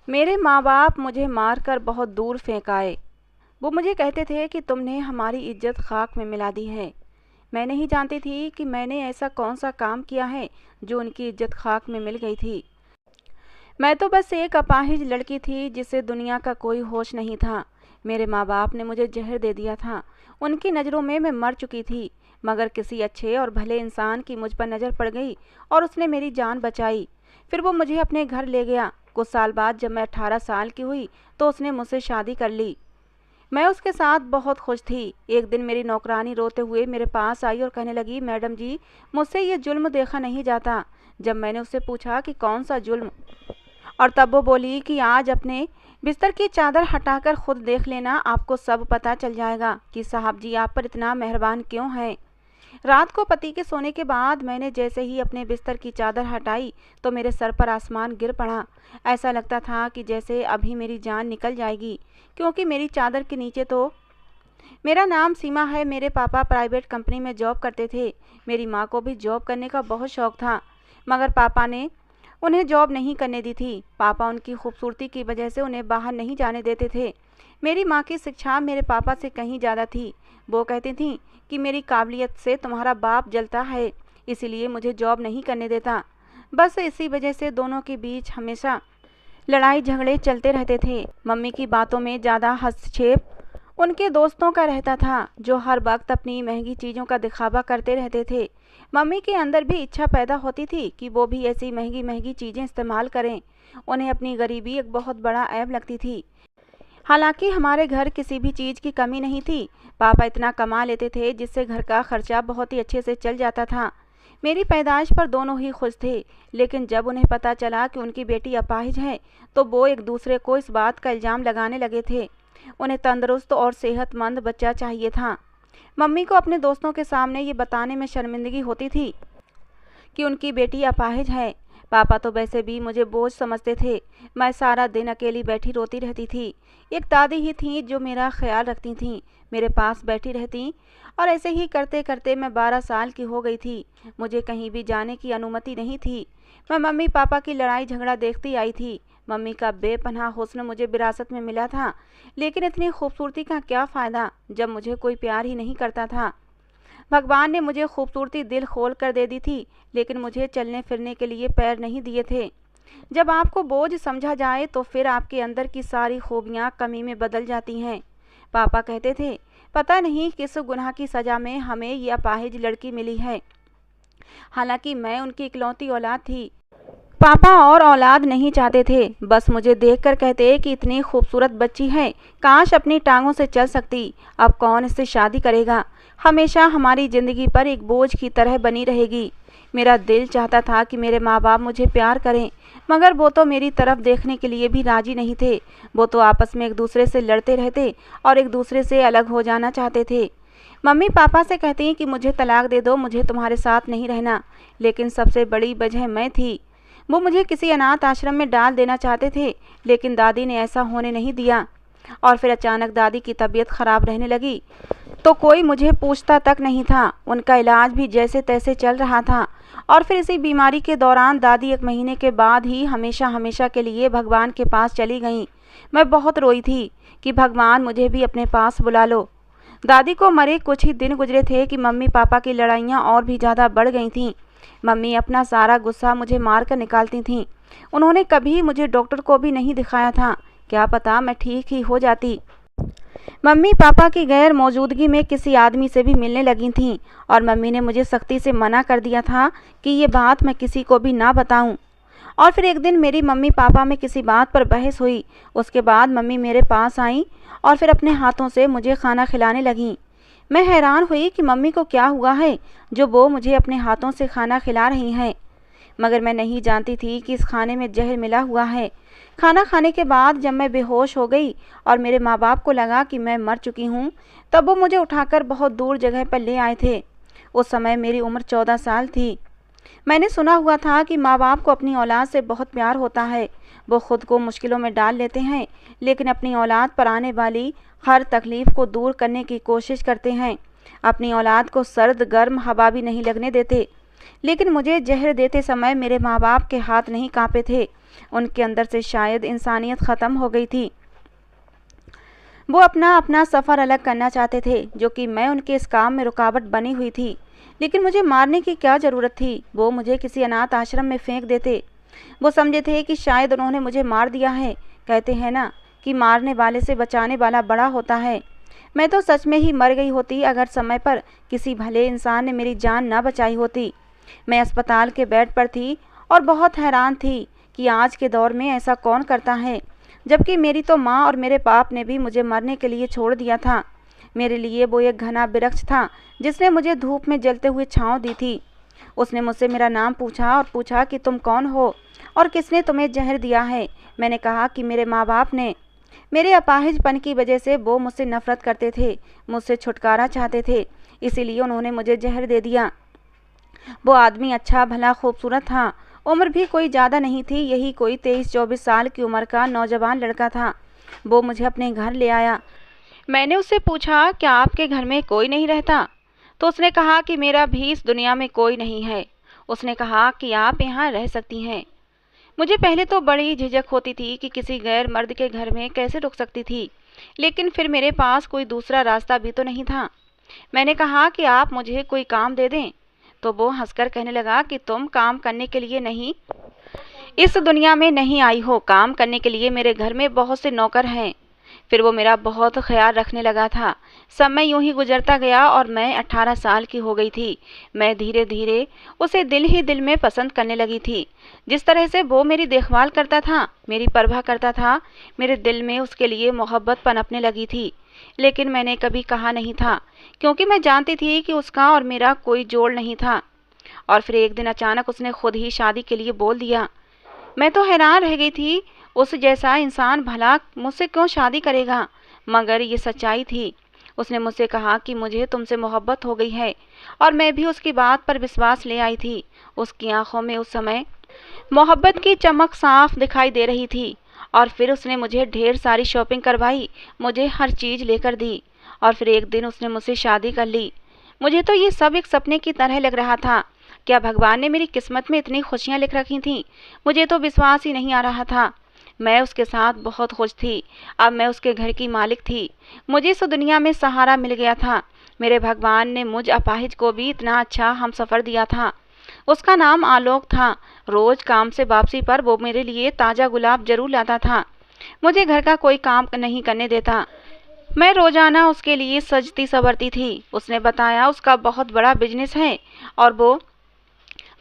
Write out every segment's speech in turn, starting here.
मेरे माँ-बाप मुझे मारकर बहुत दूर फेंक आए। वो मुझे कहते थे कि तुमने हमारी इज़्ज़त खाक में मिला दी है। मैं नहीं जानती थी कि मैंने ऐसा कौन-सा काम किया है जो उनकी इज़्ज़त खाक में मिल गई थी। मैं तो बस एक अपाहिज लड़की थी जिसे दुनिया का कोई होश नहीं था। मेरे माँ-बाप ने मुझे ज़हर दे दिया था। उनकी नज़रों में मैं मर चुकी थी, मगर किसी अच्छे और भले इंसान की मुझ पर नज़र पड़ गई और उसने मेरी जान बचाई। फिर वो मुझे अपने घर ले गया। कुछ साल बाद जब मैं 18 साल की हुई तो उसने मुझसे शादी कर ली। मैं उसके साथ बहुत खुश थी। एक दिन मेरी नौकरानी रोते हुए मेरे पास आई और कहने लगी, मैडम जी, मुझसे ये जुल्म देखा नहीं जाता। जब मैंने उससे पूछा कि कौन सा जुल्म, और तब वो बोली कि आज अपने बिस्तर की चादर हटाकर खुद देख लेना, आपको सब पता चल जाएगा कि साहब जी आप पर इतना मेहरबान क्यों हैं। रात को पति के सोने के बाद मैंने जैसे ही अपने बिस्तर की चादर हटाई तो मेरे सर पर आसमान गिर पड़ा। ऐसा लगता था कि जैसे अभी मेरी जान निकल जाएगी, क्योंकि मेरी चादर के नीचे तो मेरा नाम सीमा है। मेरे पापा प्राइवेट कंपनी में जॉब करते थे। मेरी माँ को भी जॉब करने का बहुत शौक था, मगर पापा ने उन्हें जॉब नहीं करने दी थी। पापा उनकी खूबसूरती की वजह से उन्हें बाहर नहीं जाने देते थे। मेरी माँ की शिक्षा मेरे पापा से कहीं ज़्यादा थी। वो कहती थीं कि मेरी काबिलियत से तुम्हारा बाप जलता है, इसीलिए मुझे जॉब नहीं करने देता। बस इसी वजह से दोनों के बीच हमेशा लड़ाई झगड़े चलते रहते थे। मम्मी की बातों में ज़्यादा हस्तक्षेप उनके दोस्तों का रहता था, जो हर वक्त अपनी महंगी चीज़ों का दिखावा करते रहते थे। मम्मी के अंदर भी इच्छा पैदा होती थी कि वो भी ऐसी महंगी महंगी चीज़ें इस्तेमाल करें। उन्हें अपनी गरीबी एक बहुत बड़ा ऐब लगती थी। हालांकि हमारे घर किसी भी चीज़ की कमी नहीं थी। पापा इतना कमा लेते थे जिससे घर का खर्चा बहुत ही अच्छे से चल जाता था। मेरी पैदाइश पर दोनों ही खुश थे, लेकिन जब उन्हें पता चला कि उनकी बेटी अपाहिज है तो वो एक दूसरे को इस बात का इल्ज़ाम लगाने लगे थे। उन्हें तंदुरुस्त और सेहतमंद बच्चा चाहिए था। मम्मी को अपने दोस्तों के सामने ये बताने में शर्मिंदगी होती थी कि उनकी बेटी अपाहिज है। पापा तो वैसे भी मुझे बोझ समझते थे। मैं सारा दिन अकेली बैठी रोती रहती थी। एक दादी ही थीं जो मेरा ख्याल रखती थीं, मेरे पास बैठी रहती, और ऐसे ही करते करते मैं 12 साल की हो गई थी। मुझे कहीं भी जाने की अनुमति नहीं थी। मैं मम्मी पापा की लड़ाई झगड़ा देखती आई थी। मम्मी का बेपनाह हुस्न मुझे विरासत में मिला था, लेकिन इतनी खूबसूरती का क्या फ़ायदा जब मुझे कोई प्यार ही नहीं करता था। भगवान ने मुझे खूबसूरती दिल खोल कर दे दी थी, लेकिन मुझे चलने फिरने के लिए पैर नहीं दिए थे। जब आपको बोझ समझा जाए तो फिर आपके अंदर की सारी खूबियाँ कमी में बदल जाती हैं। पापा कहते थे, पता नहीं किस गुनाह की सज़ा में हमें ये अपाहिज लड़की मिली है। हालांकि मैं उनकी इकलौती औलाद थी। पापा और औलाद नहीं चाहते थे, बस मुझे देखकर कहते कि इतनी खूबसूरत बच्ची है, काश अपनी टांगों से चल सकती। अब कौन इससे शादी करेगा, हमेशा हमारी ज़िंदगी पर एक बोझ की तरह बनी रहेगी। मेरा दिल चाहता था कि मेरे माँ बाप मुझे प्यार करें, मगर वो तो मेरी तरफ देखने के लिए भी राजी नहीं थे। वो तो आपस में एक दूसरे से लड़ते रहते और एक दूसरे से अलग हो जाना चाहते थे। मम्मी पापा से कहती कि मुझे तलाक दे दो, मुझे तुम्हारे साथ नहीं रहना, लेकिन सबसे बड़ी वजह मैं थी। वो मुझे किसी अनाथ आश्रम में डाल देना चाहते थे, लेकिन दादी ने ऐसा होने नहीं दिया। और फिर अचानक दादी की तबीयत खराब रहने लगी तो कोई मुझे पूछता तक नहीं था। उनका इलाज भी जैसे तैसे चल रहा था, और फिर इसी बीमारी के दौरान दादी 1 महीने के बाद ही हमेशा हमेशा के लिए भगवान के पास चली गईं। मैं बहुत रोई थी कि भगवान मुझे भी अपने पास बुला लो। दादी को मरे कुछ ही दिन गुजरे थे कि मम्मी पापा की लड़ाइयाँ और भी ज़्यादा बढ़ गई थीं। मम्मी अपना सारा गुस्सा मुझे मार कर निकालती थीं। उन्होंने कभी मुझे डॉक्टर को भी नहीं दिखाया था, क्या पता मैं ठीक ही हो जाती। मम्मी पापा की गैर मौजूदगी में किसी आदमी से भी मिलने लगी थीं, और मम्मी ने मुझे सख्ती से मना कर दिया था कि ये बात मैं किसी को भी ना बताऊं। और फिर एक दिन मेरी मम्मी पापा में किसी बात पर बहस हुई। उसके बाद मम्मी मेरे पास आईं और फिर अपने हाथों से मुझे खाना खिलाने लगीं। मैं हैरान हुई कि मम्मी को क्या हुआ है जो वो मुझे अपने हाथों से खाना खिला रही हैं, मगर मैं नहीं जानती थी कि इस खाने में जहर मिला हुआ है। खाना खाने के बाद जब मैं बेहोश हो गई और मेरे माँ बाप को लगा कि मैं मर चुकी हूँ, तब वो मुझे उठाकर बहुत दूर जगह पर ले आए थे। उस समय मेरी उम्र 14 साल थी। मैंने सुना हुआ था कि माँ बाप को अपनी औलाद से बहुत प्यार होता है। वो खुद को मुश्किलों में डाल लेते हैं, लेकिन अपनी औलाद पर आने वाली हर तकलीफ़ को दूर करने की कोशिश करते हैं। अपनी औलाद को सर्द गर्म हवा भी नहीं लगने देते। लेकिन मुझे जहर देते समय मेरे माँ बाप के हाथ नहीं काँपे थे। उनके अंदर से शायद इंसानियत ख़त्म हो गई थी। वो अपना अपना सफ़र अलग करना चाहते थे, जो कि मैं उनके इस काम में रुकावट बनी हुई थी। लेकिन मुझे मारने की क्या ज़रूरत थी? वो मुझे किसी अनाथ आश्रम में फेंक देते। वो समझे थे कि शायद उन्होंने मुझे मार दिया है। कहते हैं ना कि मारने वाले से बचाने वाला बड़ा होता है। मैं तो सच में ही मर गई होती अगर समय पर किसी भले इंसान ने मेरी जान न बचाई होती। मैं अस्पताल के बेड पर थी और बहुत हैरान थी कि आज के दौर में ऐसा कौन करता है, जबकि मेरी तो माँ और मेरे बाप ने भी मुझे मरने के लिए छोड़ दिया था। मेरे लिए वो एक घना वृक्ष था जिसने मुझे धूप में जलते हुए छाँव दी थी। उसने मुझसे मेरा नाम पूछा और पूछा कि तुम कौन हो और किसने तुम्हें जहर दिया है। मैंने कहा कि मेरे माँ बाप ने। मेरे अपाहिजपन की वजह से वो मुझसे नफरत करते थे, मुझसे छुटकारा चाहते थे, इसीलिए उन्होंने मुझे जहर दे दिया। वो आदमी अच्छा भला खूबसूरत था, उम्र भी कोई ज़्यादा नहीं थी, यही कोई 23-24 साल की उम्र का नौजवान लड़का था। वो मुझे अपने घर ले आया। मैंने उससे पूछा, क्या आपके घर में कोई नहीं रहता? तो उसने कहा कि मेरा भी इस दुनिया में कोई नहीं है। उसने कहा कि आप यहाँ रह सकती हैं। मुझे पहले तो बड़ी झिझक होती थी कि किसी गैर मर्द के घर में कैसे रुक सकती थी, लेकिन फिर मेरे पास कोई दूसरा रास्ता भी तो नहीं था। मैंने कहा कि आप मुझे कोई काम दे दें। तो वो हंसकर कहने लगा कि तुम काम करने के लिए नहीं इस दुनिया में नहीं आई हो, काम करने के लिए मेरे घर में बहुत से नौकर हैं। फिर वो मेरा बहुत ख्याल रखने लगा था। समय यूं ही गुजरता गया और मैं 18 साल की हो गई थी। मैं धीरे धीरे उसे दिल ही दिल में पसंद करने लगी थी। जिस तरह से वो मेरी देखभाल करता था, मेरी परवाह करता था, मेरे दिल में उसके लिए मोहब्बत पनपने लगी थी। लेकिन मैंने कभी कहा नहीं था, क्योंकि मैं जानती थी कि उसका और मेरा कोई जोड़ नहीं था। और फिर एक दिन अचानक उसने खुद ही शादी के लिए बोल दिया। मैं तो हैरान रह गई थी, उस जैसा इंसान भला मुझसे क्यों शादी करेगा? मगर ये सच्चाई थी। उसने मुझसे कहा कि मुझे तुमसे मोहब्बत हो गई है, और मैं भी उसकी बात पर विश्वास ले आई थी। उसकी आंखों में उस समय मोहब्बत की चमक साफ दिखाई दे रही थी। और फिर उसने मुझे ढेर सारी शॉपिंग करवाई, मुझे हर चीज़ लेकर दी, और फिर एक दिन उसने मुझसे शादी कर ली। मुझे तो ये सब एक सपने की तरह लग रहा था। क्या भगवान ने मेरी किस्मत में इतनी खुशियाँ लिख रखी थीं? मुझे तो विश्वास ही नहीं आ रहा था। मैं उसके साथ बहुत खुश थी। अब मैं उसके घर की मालिक थी। मुझे इस दुनिया में सहारा मिल गया था। मेरे भगवान ने मुझ अपाहिज को भी इतना अच्छा हमसफ़र दिया था। उसका नाम आलोक था। रोज़ काम से वापसी पर वो मेरे लिए ताज़ा गुलाब जरूर लाता था। मुझे घर का कोई काम नहीं करने देता। मैं रोज़ाना उसके लिए सजती संवरती थी। उसने बताया उसका बहुत बड़ा बिजनेस है और वो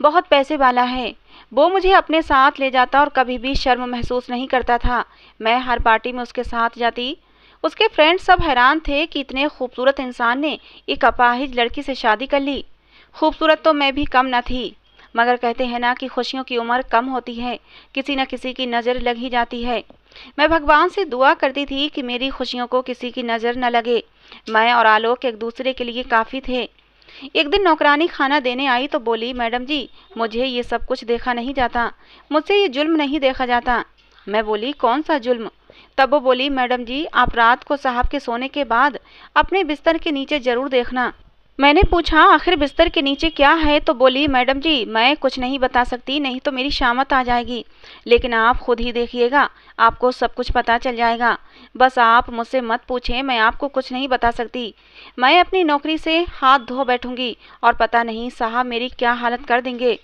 बहुत पैसे वाला है। वो मुझे अपने साथ ले जाता और कभी भी शर्म महसूस नहीं करता था। मैं हर पार्टी में उसके साथ जाती। उसके फ्रेंड्स सब हैरान थे कि इतने खूबसूरत इंसान ने एक अपाहिज लड़की से शादी कर ली। खूबसूरत तो मैं भी कम न थी, मगर कहते हैं ना कि खुशियों की उम्र कम होती है, किसी न किसी की नज़र लग ही जाती है। मैं भगवान से दुआ करती थी कि मेरी खुशियों को किसी की नज़र न लगे। मैं और आलोक एक दूसरे के लिए काफ़ी थे। एक दिन नौकरानी खाना देने आई तो बोली, मैडम जी, मुझे ये सब कुछ देखा नहीं जाता, मुझसे ये जुल्म नहीं देखा जाता। मैं बोली, कौन सा जुल्म? तब वो बोली, मैडम जी, आप रात को साहब के सोने के बाद अपने बिस्तर के नीचे ज़रूर देखना। मैंने पूछा, आखिर बिस्तर के नीचे क्या है? तो बोली, मैडम जी, मैं कुछ नहीं बता सकती, नहीं तो मेरी शामत आ जाएगी, लेकिन आप खुद ही देखिएगा, आपको सब कुछ पता चल जाएगा। बस आप मुझसे मत पूछें, मैं आपको कुछ नहीं बता सकती। मैं अपनी नौकरी से हाथ धो बैठूंगी और पता नहीं साहब मेरी क्या हालत कर देंगे।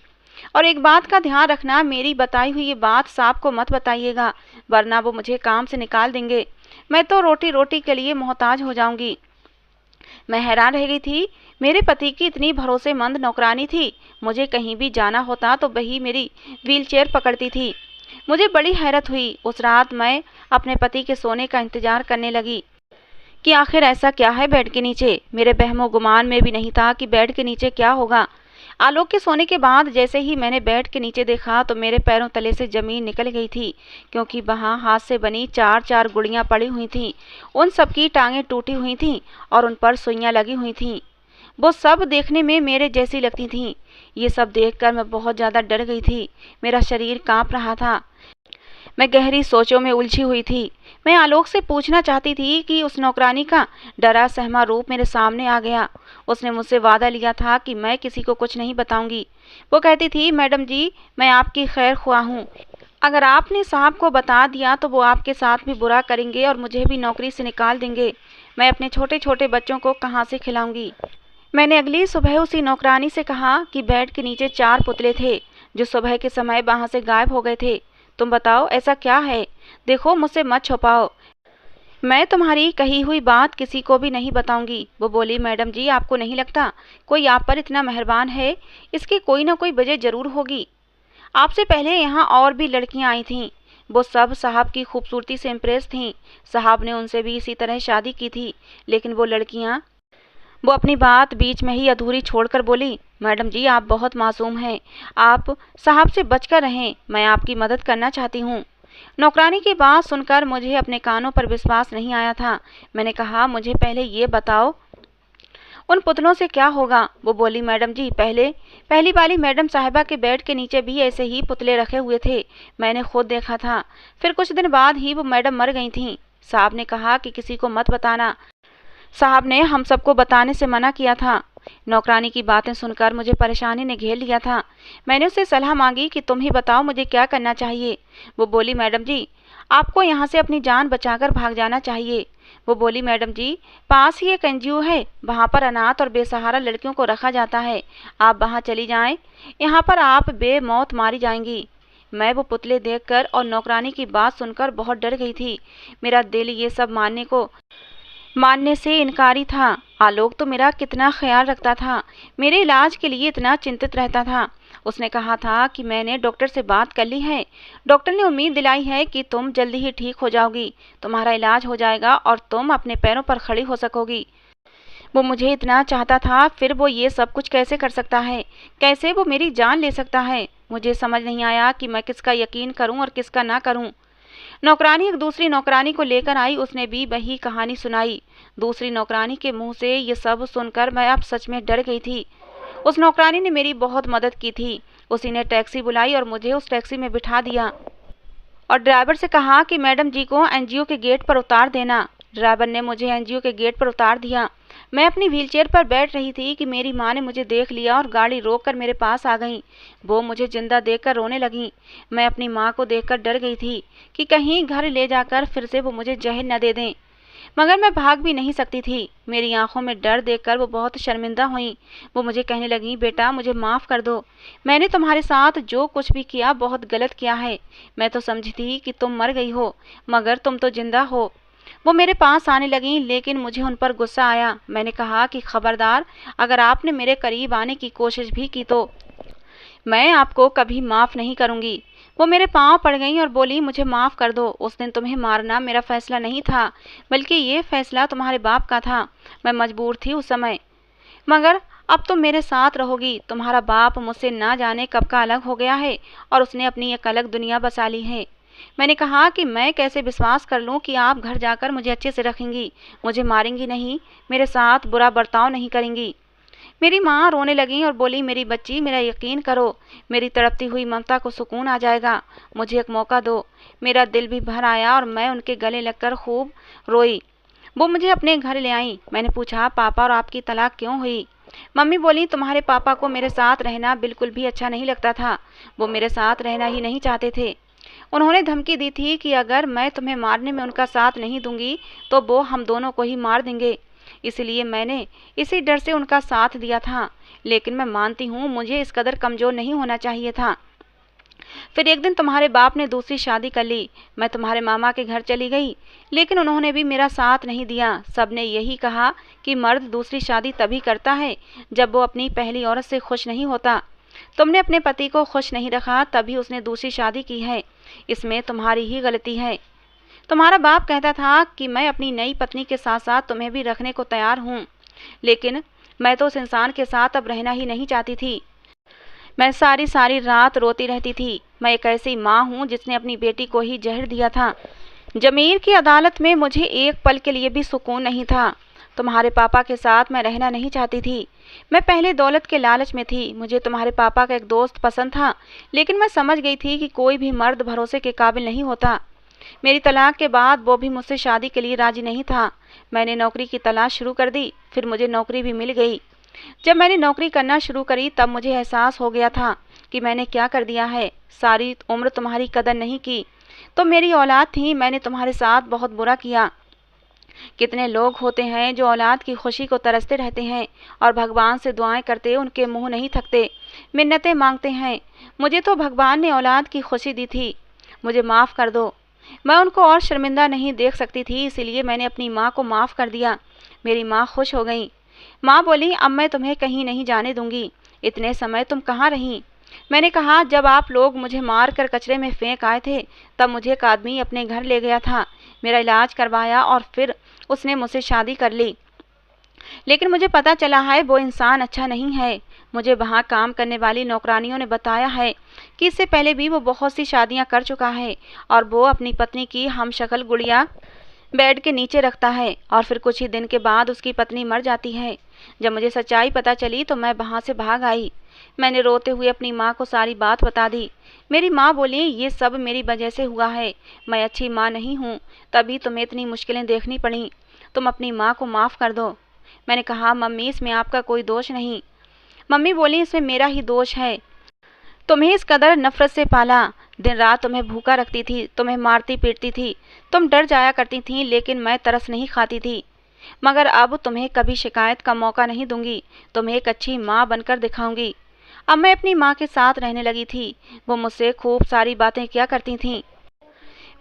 और एक बात का ध्यान रखना, मेरी बताई हुई ये बात साहब को मत बताइएगा, वरना वो मुझे काम से निकाल देंगे। मैं तो रोटी रोटी के लिए मोहताज हो जाऊंगी। मैं हैरान रह गई थी। मेरे पति की इतनी भरोसेमंद नौकरानी थी। मुझे कहीं भी जाना होता तो वही मेरी व्हीलचेयर पकड़ती थी। मुझे बड़ी हैरत हुई। उस रात मैं अपने पति के सोने का इंतजार करने लगी कि आखिर ऐसा क्या है बेड के नीचे। मेरे बहमो गुमान में भी नहीं था कि बेड के नीचे क्या होगा। आलोक के सोने के बाद जैसे ही मैंने बेड के नीचे देखा तो मेरे पैरों तले से जमीन निकल गई थी, क्योंकि वहाँ हाथ से बनी 4-4 गुड़ियाँ पड़ी हुई थीं। उन सबकी टांगें टूटी हुई थीं और उन पर सुइयाँ लगी हुई थीं। वो सब देखने में मेरे जैसी लगती थीं। ये सब देखकर मैं बहुत ज़्यादा डर गई थी। मेरा शरीर काँप रहा था। मैं गहरी सोचों में उलझी हुई थी। मैं आलोक से पूछना चाहती थी कि उस नौकरानी का डरा सहमा रूप मेरे सामने आ गया। उसने मुझसे वादा लिया था कि मैं किसी को कुछ नहीं बताऊंगी। वो कहती थी, मैडम जी, मैं आपकी खैर ख्वाह हूँ। अगर आपने साहब को बता दिया तो वो आपके साथ भी बुरा करेंगे और मुझे भी नौकरी से निकाल देंगे। मैं अपने छोटे छोटे बच्चों को कहाँ से खिलाऊंगी। मैंने अगली सुबह उसी नौकरानी से कहा कि बेड के नीचे 4 पुतले थे जो सुबह के समय वहाँ से गायब हो गए थे। तुम बताओ ऐसा क्या है? देखो, मुझसे मत छुपाओ। मैं तुम्हारी कही हुई बात किसी को भी नहीं बताऊंगी। वो बोली, मैडम जी, आपको नहीं लगता कोई आप पर इतना मेहरबान है? इसकी कोई ना कोई वजह जरूर होगी। आपसे पहले यहाँ और भी लड़कियाँ आई थीं। वो सब साहब की खूबसूरती से इम्प्रेस थीं। साहब ने उनसे भी इसी तरह शादी की थी। लेकिन वो अपनी बात बीच में ही अधूरी छोड़कर बोली, मैडम जी, आप बहुत मासूम हैं। आप साहब से बचकर रहें। मैं आपकी मदद करना चाहती हूँ। नौकरानी की बात सुनकर मुझे अपने कानों पर विश्वास नहीं आया था। मैंने कहा, मुझे पहले ये बताओ, उन पुतलों से क्या होगा? वो बोली, मैडम जी, पहली वाली मैडम साहिबा के बेड के नीचे भी ऐसे ही पुतले रखे हुए थे। मैंने खुद देखा था। फिर कुछ दिन बाद ही वो मैडम मर गई थीं। साहब ने कहा कि किसी को मत बताना। साहब ने हम सबको बताने से मना किया था। नौकरानी की बातें सुनकर मुझे परेशानी ने घेर लिया था। मैंने उससे सलाह मांगी कि तुम ही बताओ मुझे क्या करना चाहिए। वो बोली, मैडम जी, आपको यहाँ से अपनी जान बचाकर भाग जाना चाहिए। वो बोली, मैडम जी, पास ही एक एनजीओ है, वहाँ पर अनाथ और बेसहारा लड़कियों को रखा जाता है। आप वहाँ चली जाएं। यहाँ पर आप बेमौत मारी जाएंगी। मैं वो पुतले देखकर और नौकरानी की बात सुनकर बहुत डर गई थी। मेरा दिल ये सब मानने से इनकारी था। आलोक तो मेरा कितना ख्याल रखता था, मेरे इलाज के लिए इतना चिंतित रहता था। उसने कहा था कि मैंने डॉक्टर से बात कर ली है। डॉक्टर ने उम्मीद दिलाई है कि तुम जल्दी ही ठीक हो जाओगी, तुम्हारा इलाज हो जाएगा और तुम अपने पैरों पर खड़ी हो सकोगी। वो मुझे इतना चाहता था, फिर वो ये सब कुछ कैसे कर सकता है? कैसे वो मेरी जान ले सकता है? मुझे समझ नहीं आया कि मैं किसका यकीन करूं और किसका ना करूं। नौकरानी एक दूसरी नौकरानी को लेकर आई। उसने भी वही कहानी सुनाई। दूसरी नौकरानी के मुंह से ये सब सुनकर मैं अब सच में डर गई थी। उस नौकरानी ने मेरी बहुत मदद की थी। उसी ने टैक्सी बुलाई और मुझे उस टैक्सी में बिठा दिया और ड्राइवर से कहा कि मैडम जी को एनजीओ के गेट पर उतार देना। ड्राइवर ने मुझे एनजीओ के गेट पर उतार दिया। मैं अपनी व्हीलचेयर पर बैठ रही थी कि मेरी माँ ने मुझे देख लिया और गाड़ी रोककर मेरे पास आ गई। वो मुझे जिंदा देखकर रोने लगी। मैं अपनी माँ को देखकर डर गई थी कि कहीं घर ले जाकर फिर से वो मुझे जहर न दे दें, मगर मैं भाग भी नहीं सकती थी। मेरी आंखों में डर देखकर वो बहुत शर्मिंदा हुई। वो मुझे कहने लगी, बेटा, मुझे माफ़ कर दो। मैंने तुम्हारे साथ जो कुछ भी किया बहुत गलत किया है। मैं तो समझी थी कि तुम मर गई हो, मगर तुम तो जिंदा हो। वो मेरे पास आने लगी, लेकिन मुझे उन पर गुस्सा आया। मैंने कहा कि खबरदार, अगर आपने मेरे करीब आने की कोशिश भी की तो मैं आपको कभी माफ़ नहीं करूँगी। वो मेरे पाँव पड़ गई और बोली, मुझे माफ़ कर दो। उस दिन तुम्हें मारना मेरा फैसला नहीं था, बल्कि ये फैसला तुम्हारे बाप का था। मैं मजबूर थी उस समय, मगर अब तुम मेरे साथ रहोगी। तुम्हारा बाप मुझसे ना जाने कब का अलग हो गया है और उसने अपनी एक अलग दुनिया बसा ली है। मैंने कहा कि मैं कैसे विश्वास कर लूं कि आप घर जाकर मुझे अच्छे से रखेंगी, मुझे मारेंगी नहीं, मेरे साथ बुरा बर्ताव नहीं करेंगी। मेरी माँ रोने लगी और बोली, मेरी बच्ची, मेरा यकीन करो, मेरी तड़पती हुई ममता को सुकून आ जाएगा। मुझे एक मौका दो। मेरा दिल भी भर आया और मैं उनके गले लगकर खूब रोई। वो मुझे अपने घर ले आई। मैंने पूछा, पापा और आपकी तलाक क्यों हुई? मम्मी बोली, तुम्हारे पापा को मेरे साथ रहना बिल्कुल भी अच्छा नहीं लगता था। वो मेरे साथ रहना ही नहीं चाहते थे। उन्होंने धमकी दी थी कि अगर मैं तुम्हें मारने में उनका साथ नहीं दूंगी तो वो हम दोनों को ही मार देंगे। इसलिए मैंने इसी डर से उनका साथ दिया था। लेकिन मैं मानती हूँ मुझे इस कदर कमज़ोर नहीं होना चाहिए था। फिर एक दिन तुम्हारे बाप ने दूसरी शादी कर ली। मैं तुम्हारे मामा के घर चली गई, लेकिन उन्होंने भी मेरा साथ नहीं दिया। सबने यही कहा कि मर्द दूसरी शादी तभी करता है जब वो अपनी पहली औरत से खुश नहीं होता। तुमने अपने पति को खुश नहीं रखा, तभी उसने दूसरी शादी की है। इसमें तुम्हारी ही गलती है। तुम्हारा बाप कहता था कि मैं अपनी नई पत्नी के साथ साथ तुम्हें भी रखने को तैयार हूँ, लेकिन मैं तो उस इंसान के साथ अब रहना ही नहीं चाहती थी। मैं सारी सारी रात रोती रहती थी। मैं एक ऐसी माँ हूँ जिसने अपनी बेटी को ही जहर दिया था। जमीर की अदालत में मुझे एक पल के लिए भी सुकून नहीं था। तुम्हारे पापा के साथ मैं रहना नहीं चाहती थी। मैं पहले दौलत के लालच में थी। मुझे तुम्हारे पापा का एक दोस्त पसंद था, लेकिन मैं समझ गई थी कि कोई भी मर्द भरोसे के काबिल नहीं होता। मेरी तलाक के बाद वो भी मुझसे शादी के लिए राजी नहीं था। मैंने नौकरी की तलाश शुरू कर दी, फिर मुझे नौकरी भी मिल गई। जब मैंने नौकरी करना शुरू करी तब मुझे एहसास हो गया था कि मैंने क्या कर दिया है। सारी उम्र तुम्हारी कदर नहीं की। तो मेरी औलाद थी, मैंने तुम्हारे साथ बहुत बुरा किया। कितने लोग होते हैं जो औलाद की खुशी को तरसते रहते हैं और भगवान से दुआएं करते उनके मुंह नहीं थकते, मिन्नतें मांगते हैं। मुझे तो भगवान ने औलाद की खुशी दी थी। मुझे माफ़ कर दो। मैं उनको और शर्मिंदा नहीं देख सकती थी, इसीलिए मैंने अपनी माँ को माफ़ कर दिया। मेरी माँ खुश हो गई। माँ बोली, अब मैं तुम्हें कहीं नहीं जाने दूंगी। इतने समय तुम कहाँ रहीं? मैंने कहा, जब आप लोग मुझे मार कर कचरे में फेंक आए थे तब मुझे एक आदमी अपने घर ले गया था, मेरा इलाज करवाया और फिर उसने मुझसे शादी कर ली। लेकिन मुझे पता चला है वो इंसान अच्छा नहीं है। मुझे वहाँ काम करने वाली नौकरानियों ने बताया है कि इससे पहले भी वो बहुत सी शादियाँ कर चुका है और वो अपनी पत्नी की हमशक्ल गुड़िया बेड के नीचे रखता है और फिर कुछ ही दिन के बाद उसकी पत्नी मर जाती है। जब मुझे सच्चाई पता चली तो मैं वहाँ से भाग आई। मैंने रोते हुए अपनी माँ को सारी बात बता दी। मेरी माँ बोली, ये सब मेरी वजह से हुआ है। मैं अच्छी माँ नहीं हूँ, तभी तुम्हें इतनी मुश्किलें देखनी पड़ी। तुम अपनी माँ को माफ़ कर दो। मैंने कहा, मम्मी इसमें आपका कोई दोष नहीं। मम्मी बोली, इसमें मेरा ही दोष है। तुम्हें इस कदर नफरत से पाला, दिन रात तुम्हें भूखा रखती थी, तुम्हें मारती पीटती थी, तुम डर जाया करती थी, लेकिन मैं तरस नहीं खाती थी। मगर अब तुम्हें कभी शिकायत का मौका नहीं दूंगी, तुम्हें एक अच्छी माँ बनकर दिखाऊंगी। अब मैं अपनी माँ के साथ रहने लगी थी। वो मुझसे खूब सारी बातें किया करती थीं।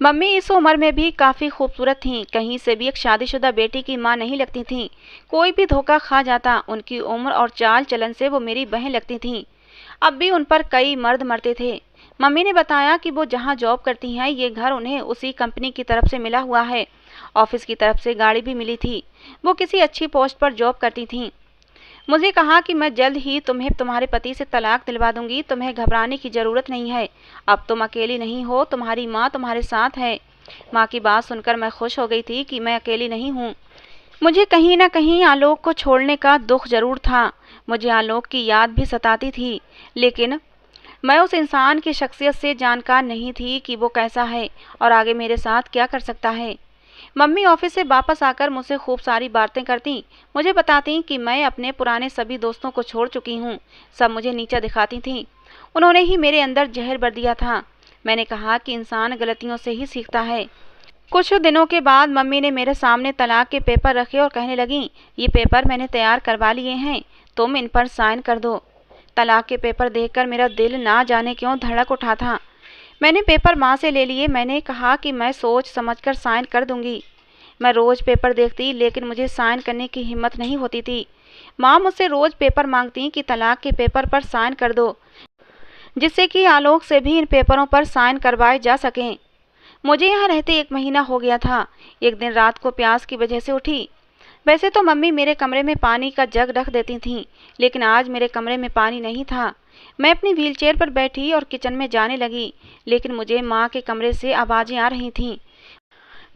मम्मी इस उम्र में भी काफ़ी खूबसूरत थीं, कहीं से भी एक शादीशुदा बेटी की माँ नहीं लगती थीं। कोई भी धोखा खा जाता। उनकी उम्र और चाल चलन से वो मेरी बहन लगती थीं। अब भी उन पर कई मर्द मरते थे। मम्मी ने बताया कि वो जहाँ जॉब करती हैं ये घर उन्हें उसी कंपनी की तरफ से मिला हुआ है। ऑफिस की तरफ से गाड़ी भी मिली थी। वो किसी अच्छी पोस्ट पर जॉब करती थीं। मुझे कहा कि मैं जल्द ही तुम्हें तुम्हारे पति से तलाक दिलवा दूंगी, तुम्हें घबराने की ज़रूरत नहीं है। अब तुम अकेली नहीं हो, तुम्हारी माँ तुम्हारे साथ है। माँ की बात सुनकर मैं खुश हो गई थी कि मैं अकेली नहीं हूँ। मुझे कहीं ना कहीं आलोक को छोड़ने का दुख जरूर था। मुझे आलोक की याद भी सताती थी, लेकिन मैं उस इंसान की शख्सियत से जानकार नहीं थी कि वो कैसा है और आगे मेरे साथ क्या कर सकता है। मम्मी ऑफिस से वापस आकर मुझसे खूब सारी बातें करती, मुझे बताती कि मैं अपने पुराने सभी दोस्तों को छोड़ चुकी हूँ। सब मुझे नीचा दिखाती थीं। उन्होंने ही मेरे अंदर जहर भर दिया था। मैंने कहा कि इंसान गलतियों से ही सीखता है। कुछ दिनों के बाद मम्मी ने मेरे सामने तलाक के पेपर रखे और कहने लगी, ये पेपर मैंने तैयार करवा लिए हैं, तुम इन पर साइन कर दो। तलाक के पेपर देखकर मेरा दिल ना जाने क्यों धड़क उठा था। मैंने पेपर माँ से ले लिए। मैंने कहा कि मैं सोच समझकर साइन कर दूंगी। मैं रोज़ पेपर देखती, लेकिन मुझे साइन करने की हिम्मत नहीं होती थी। माँ मुझसे रोज़ पेपर मांगती कि तलाक के पेपर पर साइन कर दो, जिससे कि आलोक से भी इन पेपरों पर साइन करवाए जा सकें। मुझे यहाँ रहते 1 महीना हो गया था। एक दिन रात को प्यास की वजह से उठी। वैसे तो मम्मी मेरे कमरे में पानी का जग रख देती थीं, लेकिन आज मेरे कमरे में पानी नहीं था। मैं अपनी व्हीलचेयर पर बैठी और किचन में जाने लगी, लेकिन मुझे माँ के कमरे से आवाज़ें आ रही थीं।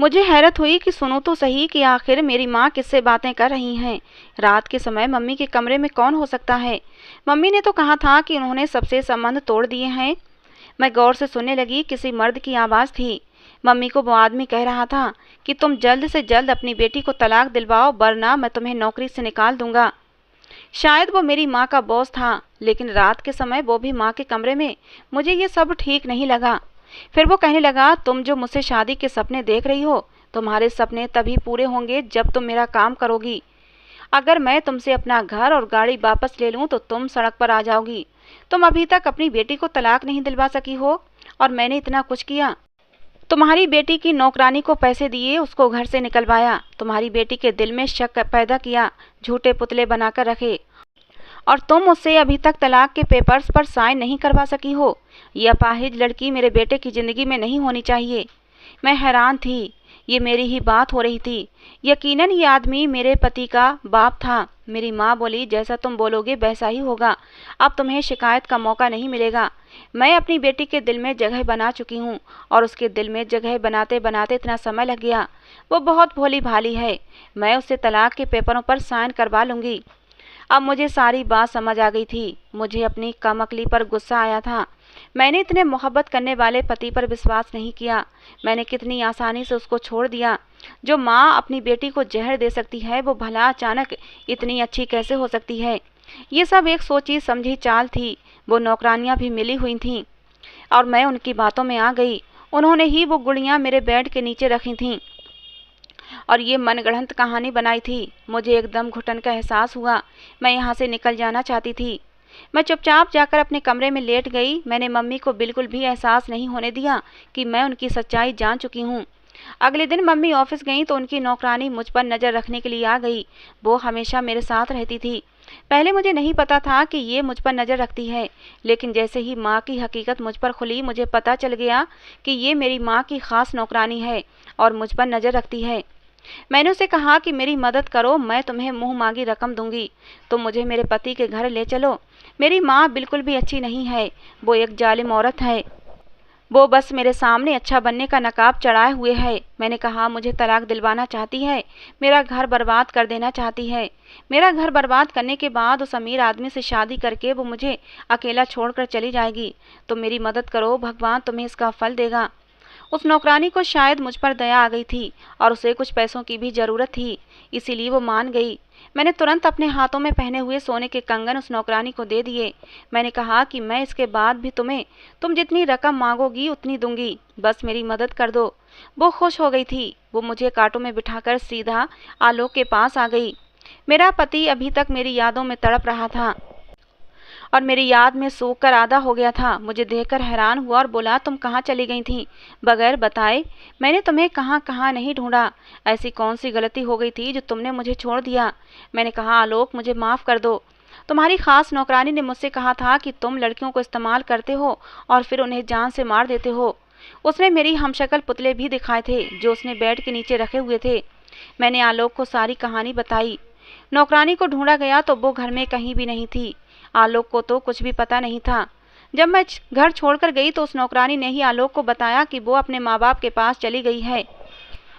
मुझे हैरत हुई कि सुनो तो सही कि आखिर मेरी माँ किससे बातें कर रही हैं। रात के समय मम्मी के कमरे में कौन हो सकता है? मम्मी ने तो कहा था कि उन्होंने सबसे संबंध तोड़ दिए हैं। मैं गौर से सुनने लगी। किसी मर्द की आवाज़ थी। मम्मी को वो आदमी कह रहा था कि तुम जल्द से जल्द अपनी बेटी को तलाक दिलवाओ, वरना मैं तुम्हें नौकरी से निकाल दूंगा। शायद वो मेरी माँ का बॉस था, लेकिन रात के समय वो भी माँ के कमरे में। मुझे ये सब ठीक नहीं लगा। फिर वो कहने लगा, तुम जो मुझसे शादी के सपने देख रही हो, तुम्हारे सपने तभी पूरे होंगे जब तुम मेरा काम करोगी। अगर मैं तुमसे अपना घर और गाड़ी वापस ले लूँ तो तुम सड़क पर आ जाओगी। तुम अभी तक अपनी बेटी को तलाक नहीं दिलवा सकी हो और मैंने इतना कुछ किया। तुम्हारी बेटी की नौकरानी को पैसे दिए, उसको घर से निकलवाया, तुम्हारी बेटी के दिल में शक पैदा किया, झूठे पुतले बनाकर रखे, और तुम उससे अभी तक तलाक के पेपर्स पर साइन नहीं करवा सकी हो। यह अपाहिज लड़की मेरे बेटे की ज़िंदगी में नहीं होनी चाहिए। मैं हैरान थी ये मेरी ही बात हो रही थी। यकीनन ये आदमी मेरे पति का बाप था। मेरी माँ बोली, जैसा तुम बोलोगे वैसा ही होगा। अब तुम्हें शिकायत का मौका नहीं मिलेगा। मैं अपनी बेटी के दिल में जगह बना चुकी हूँ और उसके दिल में जगह बनाते बनाते इतना समय लग गया। वो बहुत भोली भाली है। मैं उससे तलाक के पेपरों पर साइन करवा लूँगी। अब मुझे सारी बात समझ आ गई थी। मुझे अपनी कमअक्ली पर गुस्सा आया था। मैंने इतने मोहब्बत करने वाले पति पर विश्वास नहीं किया। मैंने कितनी आसानी से उसको छोड़ दिया। जो माँ अपनी बेटी को जहर दे सकती है, वो भला अचानक इतनी अच्छी कैसे हो सकती है। ये सब एक सोची समझी चाल थी। वो नौकरानियाँ भी मिली हुई थीं और मैं उनकी बातों में आ गई। उन्होंने ही वो गुड़ियाँ मेरे बेड के नीचे रखी थीं और ये मनगढ़ंत कहानी बनाई थी। मुझे एकदम घुटन का एहसास हुआ। मैं यहाँ से निकल जाना चाहती थी। मैं चुपचाप जाकर अपने कमरे में लेट गई। मैंने मम्मी को बिल्कुल भी एहसास नहीं होने दिया कि मैं उनकी सच्चाई जान चुकी हूँ। अगले दिन मम्मी ऑफिस गईं तो उनकी नौकरानी मुझ पर नज़र रखने के लिए आ गई। वो हमेशा मेरे साथ रहती थी। पहले मुझे नहीं पता था कि ये मुझ पर नज़र रखती है, लेकिन जैसे ही माँ की हकीकत मुझ पर खुली, मुझे पता चल गया कि ये मेरी माँ की खास नौकरानी है और मुझ पर नज़र रखती है। मैंने उसे कहा कि मेरी मदद करो, मैं तुम्हें मुँह मांगी रकम दूंगी। तुम मुझे मेरे पति के घर ले चलो। मेरी माँ बिल्कुल भी अच्छी नहीं है। वो एक जालिम औरत है। वो बस मेरे सामने अच्छा बनने का नकाब चढ़ाए हुए है। मैंने कहा, मुझे तलाक दिलवाना चाहती है, मेरा घर बर्बाद कर देना चाहती है। मेरा घर बर्बाद करने के बाद उस अमीर आदमी से शादी करके वो मुझे अकेला छोड़कर चली जाएगी। तो मेरी मदद करो, भगवान तुम्हें इसका फल देगा। उस नौकरानी को शायद मुझ पर दया आ गई थी और उसे कुछ पैसों की भी ज़रूरत थी, इसीलिए वो मान गई। मैंने तुरंत अपने हाथों में पहने हुए सोने के कंगन उस नौकरानी को दे दिए। मैंने कहा कि मैं इसके बाद भी तुम जितनी रकम मांगोगी उतनी दूंगी, बस मेरी मदद कर दो। वो खुश हो गई थी। वो मुझे कांटों में बिठाकर सीधा आलोक के पास आ गई। मेरा पति अभी तक मेरी यादों में तड़प रहा था और मेरी याद में सूख कर आधा हो गया था। मुझे देखकर हैरान हुआ और बोला, तुम कहाँ चली गई थी बगैर बताए? मैंने तुम्हें कहाँ कहाँ नहीं ढूंढा। ऐसी कौन सी गलती हो गई थी जो तुमने मुझे छोड़ दिया? मैंने कहा, आलोक मुझे माफ़ कर दो। तुम्हारी खास नौकरानी ने मुझसे कहा था कि तुम लड़कियों को इस्तेमाल करते हो और फिर उन्हें जान से मार देते हो। उसने मेरी हमशक्ल पुतले भी दिखाए थे जो उसने बेड के नीचे रखे हुए थे। मैंने आलोक को सारी कहानी बताई। नौकरानी को ढूंढा गया तो वो घर में कहीं भी नहीं थी। आलोक को तो कुछ भी पता नहीं था। जब मैं घर छोड़कर गई तो उस नौकरानी ने ही आलोक को बताया कि वो अपने माँ बाप के पास चली गई है।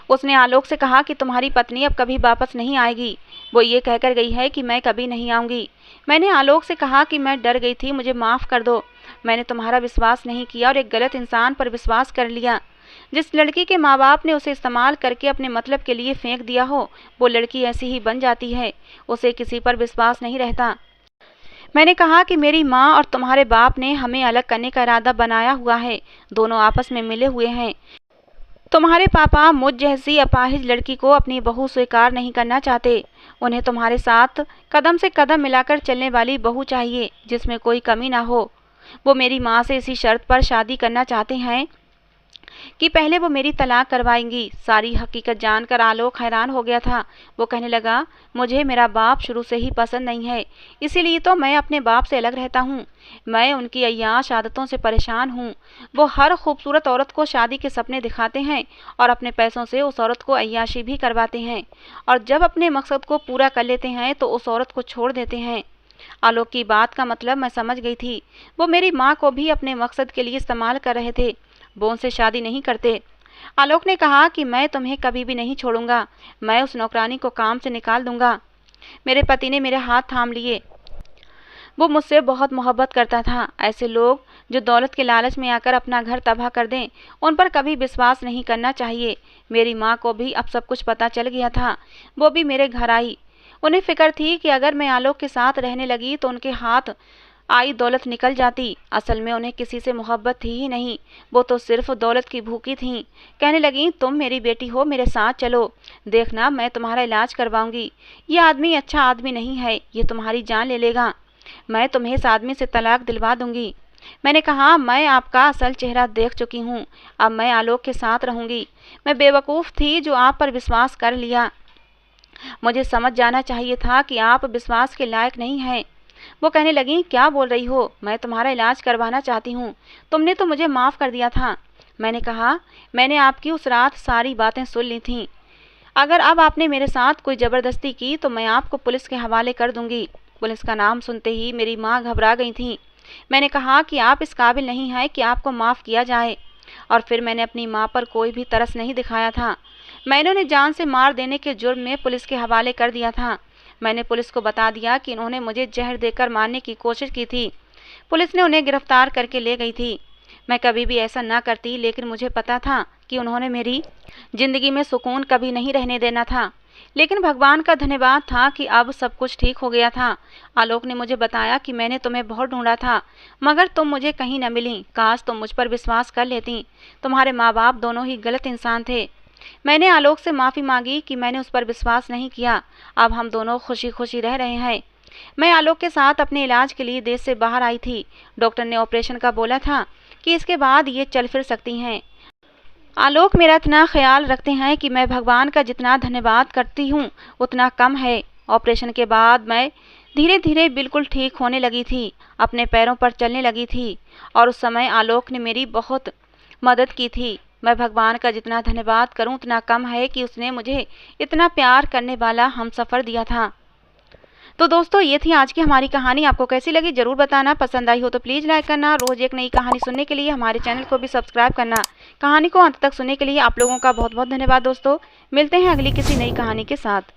उसने आलोक से कहा कि तुम्हारी पत्नी अब कभी वापस नहीं आएगी। वो ये कहकर गई है कि मैं कभी नहीं आऊँगी। मैंने आलोक से कहा कि मैं डर गई थी, मुझे माफ़ कर दो। मैंने तुम्हारा विश्वास नहीं किया और एक गलत इंसान पर विश्वास कर लिया। जिस लड़की के माँ बाप ने उसे इस्तेमाल करके अपने मतलब के लिए फेंक दिया हो, वो लड़की ऐसी ही बन जाती है। उसे किसी पर विश्वास नहीं रहता। मैंने कहा कि मेरी माँ और तुम्हारे बाप ने हमें अलग करने का इरादा बनाया हुआ है। दोनों आपस में मिले हुए हैं। तुम्हारे पापा मुझ जैसी अपाहिज लड़की को अपनी बहू स्वीकार नहीं करना चाहते। उन्हें तुम्हारे साथ कदम से कदम मिलाकर चलने वाली बहू चाहिए, जिसमें कोई कमी ना हो। वो मेरी माँ से इसी शर्त पर शादी करना चाहते हैं कि पहले वो मेरी तलाक करवाएंगी। सारी हकीकत जानकर आलोक हैरान हो गया था। वो कहने लगा, मुझे मेरा बाप शुरू से ही पसंद नहीं है, इसीलिए तो मैं अपने बाप से अलग रहता हूँ। मैं उनकी अय्याश आदतों से परेशान हूँ। वो हर खूबसूरत औरत को शादी के सपने दिखाते हैं और अपने पैसों से उस औरत को अय्याशी भी करवाते हैं, और जब अपने मकसद को पूरा कर लेते हैं तो उस औरत को छोड़ देते हैं। आलोक की बात का मतलब मैं समझ गई थी। वो मेरी माँ को भी अपने मकसद के लिए इस्तेमाल कर रहे थे। वो उनसे शादी नहीं करते। आलोक ने कहा कि मैं तुम्हें कभी भी नहीं छोड़ूंगा। मैं उस नौकरानी को काम से निकाल दूंगा। मेरे पति ने मेरे हाथ थाम लिए। वो मुझसे बहुत मोहब्बत करता था। ऐसे लोग जो दौलत के लालच में आकर अपना घर तबाह कर दें, उन पर कभी विश्वास नहीं करना चाहिए। मेरी माँ को भी अब सब कुछ पता चल गया था। वो भी मेरे घर आई। उन्हें फिक्र थी कि अगर मैं आलोक के साथ रहने लगी तो उनके हाथ आई दौलत निकल जाती। असल में उन्हें किसी से मोहब्बत थी ही नहीं। वो तो सिर्फ दौलत की भूखी थीं। कहने लगी, तुम मेरी बेटी हो, मेरे साथ चलो, देखना मैं तुम्हारा इलाज करवाऊंगी। ये आदमी अच्छा आदमी नहीं है, ये तुम्हारी जान ले लेगा। मैं तुम्हें इस आदमी से तलाक दिलवा दूंगी। मैंने कहा, मैं आपका असल चेहरा देख चुकी हूँ। अब मैं आलोक के साथ रहूंगी। मैं बेवकूफ़ थी जो आप पर विश्वास कर लिया। मुझे समझ जाना चाहिए था कि आप विश्वास के लायक नहीं हैं। वो कहने लगी, क्या बोल रही हो? मैं तुम्हारा इलाज करवाना चाहती हूँ। तुमने तो मुझे माफ़ कर दिया था। मैंने कहा, मैंने आपकी उस रात सारी बातें सुन ली थीं। अगर अब आपने मेरे साथ कोई ज़बरदस्ती की तो मैं आपको पुलिस के हवाले कर दूंगी। पुलिस का नाम सुनते ही मेरी माँ घबरा गई थी। मैंने कहा कि आप इस काबिल नहीं हैं कि आपको माफ़ किया जाए। और फिर मैंने अपनी माँ पर कोई भी तरस नहीं दिखाया था। मैंने उन्हें जान से मार देने के जुर्म में पुलिस के हवाले कर दिया था। मैंने पुलिस को बता दिया कि इन्होंने मुझे जहर देकर मारने की कोशिश की थी। पुलिस ने उन्हें गिरफ्तार करके ले गई थी। मैं कभी भी ऐसा ना करती, लेकिन मुझे पता था कि उन्होंने मेरी ज़िंदगी में सुकून कभी नहीं रहने देना था। लेकिन भगवान का धन्यवाद था कि अब सब कुछ ठीक हो गया था। आलोक ने मुझे बताया कि मैंने तुम्हें बहुत ढूंढा था, मगर तुम मुझे कहीं न मिली। काश तुम मुझ पर विश्वास कर लेती। तुम्हारे माँ बाप दोनों ही गलत इंसान थे। मैंने आलोक से माफ़ी मांगी कि मैंने उस पर विश्वास नहीं किया। अब हम दोनों खुशी खुशी रह रहे हैं। मैं आलोक के साथ अपने इलाज के लिए देश से बाहर आई थी। डॉक्टर ने ऑपरेशन का बोला था कि इसके बाद ये चल फिर सकती हैं। आलोक मेरा इतना ख्याल रखते हैं कि मैं भगवान का जितना धन्यवाद करती हूँ उतना कम है। ऑपरेशन के बाद मैं धीरे धीरे बिल्कुल ठीक होने लगी थी, अपने पैरों पर चलने लगी थी। और उस समय आलोक ने मेरी बहुत मदद की थी। मैं भगवान का जितना धन्यवाद करूँ उतना कम है कि उसने मुझे इतना प्यार करने वाला हमसफ़र दिया था। तो दोस्तों, ये थी आज की हमारी कहानी। आपको कैसी लगी ज़रूर बताना। पसंद आई हो तो प्लीज़ लाइक करना। रोज़ एक नई कहानी सुनने के लिए हमारे चैनल को भी सब्सक्राइब करना। कहानी को अंत तक सुनने के लिए आप लोगों का बहुत बहुत धन्यवाद दोस्तों। मिलते हैं अगली किसी नई कहानी के साथ।